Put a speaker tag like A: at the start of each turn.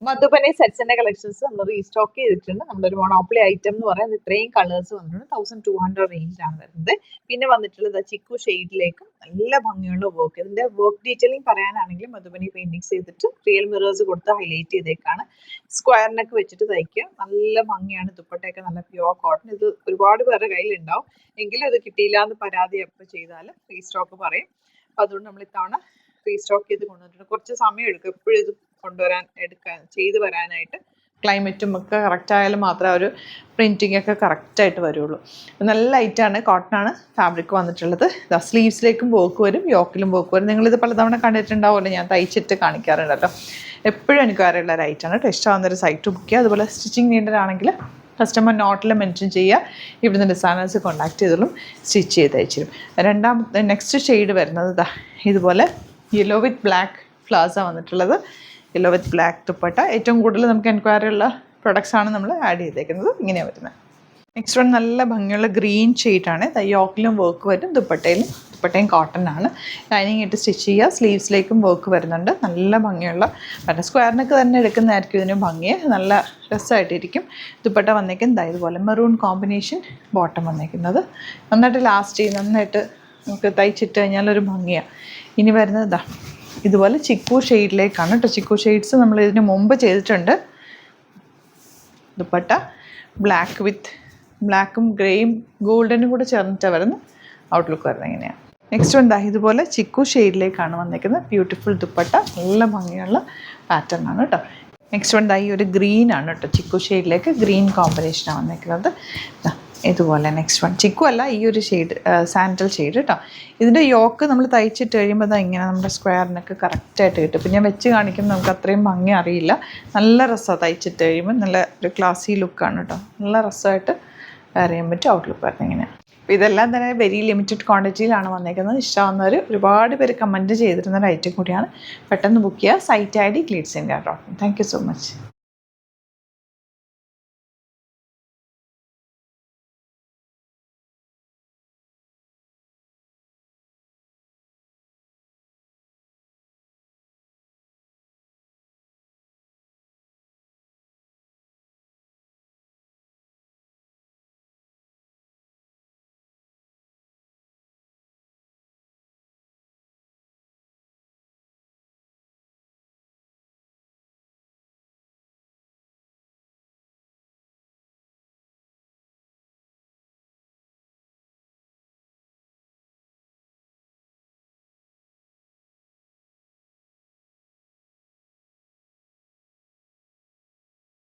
A: Madhubani സെറ്റ്സിന്റെ collections നമ്മൾ restock ചെയ്തിട്ടുണ്ട്. നമ്മുടെ ഒരു മോണോപ്ലി ഐറ്റം എന്ന് പറയുന്നത് ഇത്രയും കളേഴ്സ് വന്നിട്ടുണ്ട്. 1200 റേഞ്ച് ആണ് വരുന്നത്. പിന്നെ വന്നിട്ടുള്ളത് ചിക്കു ഷെയ്ഡിലേക്കും നല്ല ഭംഗിയുള്ള വർക്ക്. ഇതിന്റെ വർക്ക് ഡീറ്റെയിലിംഗ് പറയാനാണെങ്കിൽ മധുബനി പെയിന്റിങ്സ് ചെയ്തിട്ട് റിയൽ മിറേഴ്സ് കൊടുത്ത് ഹൈലൈറ്റ് ചെയ്തേക്കാണ്. സ്ക്വയർ നെക്ക് വെച്ചിട്ട് തയ്ക്കുക. നല്ല ഭംഗിയാണ്. ദുപ്പട്ടയൊക്കെ നല്ല പ്യുവർ കോട്ടൺ. ഇത് ഒരുപാട് പേരുടെ കയ്യിലുണ്ടാവും. എങ്കിലും ഇത് കിട്ടിയില്ല എന്ന് പരാതി എപ്പോൾ ചെയ്താലും റീസ്റ്റോക്ക് പറയും. അപ്പൊ അതുകൊണ്ട് നമ്മൾ ഇത്തവണ റീസ്റ്റോക്ക് ചെയ്ത് കൊണ്ടുവന്നിട്ടുണ്ട്. കുറച്ച് സമയം എടുക്കും എപ്പോഴും ഇത് ചെയ്ത് വരാനായിട്ട്. ക്ലൈമറ്റും ഒക്കെ കറക്റ്റ് ആയാലും മാത്രമേ ഒരു പ്രിൻറ്റിംഗ് ഒക്കെ കറക്റ്റായിട്ട് വരുള്ളൂ. നല്ല ലൈറ്റാണ്, കോട്ടനാണ് ഫാബ്രിക് വന്നിട്ടുള്ളത്. സ്ലീവ്സിലേക്കും വർക്ക് വരും, യോക്കിലും വർക്ക് വരും. നിങ്ങളിത് പലതവണ കണ്ടിട്ടുണ്ടാവുമല്ലോ, ഞാൻ തയ്ച്ചിട്ട് കാണിക്കാറുണ്ടല്ലോ. എപ്പോഴും എനിക്ക് അറിയുള്ള ഒരു ഐറ്റാണ് കേട്ടോ. ഇഷ്ടമാകുന്നൊരു സൈറ്റ് ബുക്ക് ചെയ്യുക. അതുപോലെ സ്റ്റിച്ചിങ് നീഡാണെങ്കിൽ കസ്റ്റമർ നോട്ടിൽ മെൻഷൻ ചെയ്യുക. ഇവിടുന്ന് ഡിസൈനേഴ്സ് കോൺടാക്ട് ചെയ്തോളും, സ്റ്റിച്ച് ചെയ്ത് അയച്ചിരും. നെക്സ്റ്റ് ഷെയ്ഡ് വരുന്നത് ഇതുപോലെ യെല്ലോ വിത്ത് ബ്ലാക്ക് ഫ്ലവേഴ്സ വന്നിട്ടുള്ളത്. യെല്ലോ വിത്ത് ബ്ലാക്ക് ദുപ്പട്ട. ഏറ്റവും കൂടുതൽ നമുക്ക് എൻക്വയറി ഉള്ള പ്രൊഡക്ട്സാണ് നമ്മൾ ആഡ് ചെയ്തേക്കുന്നത്. ഇങ്ങനെയാണ് വരുന്നത്. നെക്സ്റ്റ് വൺ നല്ല ഭംഗിയുള്ള ഗ്രീൻ ഷെയ്ഡാണ്. യോക്കിലും വർക്ക് വരും, ദുപ്പട്ടയും കോട്ടൺ ആണ്. ലൈനിങ് ഇട്ട് സ്റ്റിച്ച് ചെയ്യുക. സ്ലീവ്സിലേക്കും വർക്ക് വരുന്നുണ്ട്. നല്ല ഭംഗിയുള്ള സ്ക്വയറിനൊക്കെ തന്നെ എടുക്കുന്നതായിരിക്കും ഇതിന് ഭംഗി. നല്ല രസമായിട്ടിരിക്കും. ദുപ്പട്ട വന്നേക്കുന്നത് ഇതുപോലെ മെറൂൺ കോമ്പിനേഷൻ ബോട്ടം വന്നേക്കുന്നത്. നന്നായിട്ട് ലാസ്റ്റ് ചെയ്യും. നന്നായിട്ട് നമുക്ക് തയ്ച്ചിട്ട് കഴിഞ്ഞാൽ ഒരു ഭംഗിയാണ്. ഇനി വരുന്നത് ഇതുപോലെ ചിക്കു ഷെയ്ഡിലേക്കാണ് കേട്ടോ. ചിക്കു ഷെയ്ഡ്സ് നമ്മൾ ഇതിന് മുമ്പ് ചെയ്തിട്ടുണ്ട്. ദുപ്പട്ട ബ്ലാക്കും ഗ്രേയും ഗോൾഡനും കൂടെ ചേർന്നിട്ട് വരുന്ന ഔട്ട്ലുക്ക് വരുന്നത് ഇങ്ങനെയാണ്. നെക്സ്റ്റ് എന്താ ഇതുപോലെ ചിക്കു ഷെയ്ഡിലേക്കാണ് വന്നിരിക്കുന്നത്. ബ്യൂട്ടിഫുൾ ദുപ്പട്ട, നല്ല ഭംഗിയുള്ള പാറ്റേൺ ആണ് കേട്ടോ. നെക്സ്റ്റ് വൺ ഈ ഒരു ഗ്രീൻ ആണ് കേട്ടോ. ചിക്കു ഷെയ്ഡിലേക്ക് ഗ്രീൻ കോമ്പിനേഷനാണ് വന്നിരിക്കുന്നത്. ഇതുപോലെ നെക്സ്റ്റ് വൺ ചിക്കു അല്ല, ഈ ഒരു ഷെയ്ഡ് സാൻഡൽ ഷെയ്ഡ് കേട്ടോ. ഇതിൻ്റെ യോക്ക് നമ്മൾ തയ്ച്ചിട്ട് കഴിയുമ്പോൾ ഇങ്ങനെ നമ്മുടെ സ്ക്വയറിനൊക്കെ കറക്റ്റായിട്ട് കിട്ടും. പിന്നെ ഞാൻ വെച്ച് കാണിക്കുമ്പോൾ നമുക്ക് അത്രയും ഭംഗി അറിയില്ല. നല്ല രസമാണ് തയ്ച്ചിട്ട് കഴിയുമ്പോൾ. നല്ല ഒരു ക്ലാസി ലുക്കാണ് കേട്ടോ. നല്ല രസമായിട്ട് അറിയാൻ പറ്റും. ഔട്ട്ലുക്ക് വരുന്നത് ഇങ്ങനെയാണ്. അപ്പോൾ ഇതെല്ലാം തന്നെ വെരി ലിമിറ്റഡ് ക്വാണ്ടിറ്റിയിലാണ് വന്നേക്കുന്നത്. ഇഷ്ടമാവുന്നവർ ഒരുപാട് പേര് കമൻറ്റ് ചെയ്തിരുന്ന ഒരു ഐറ്റം കൂടിയാണ്. പെട്ടെന്ന് ബുക്ക് ചെയ്യുക. Site ID Glitzz India.com. Thank you so much.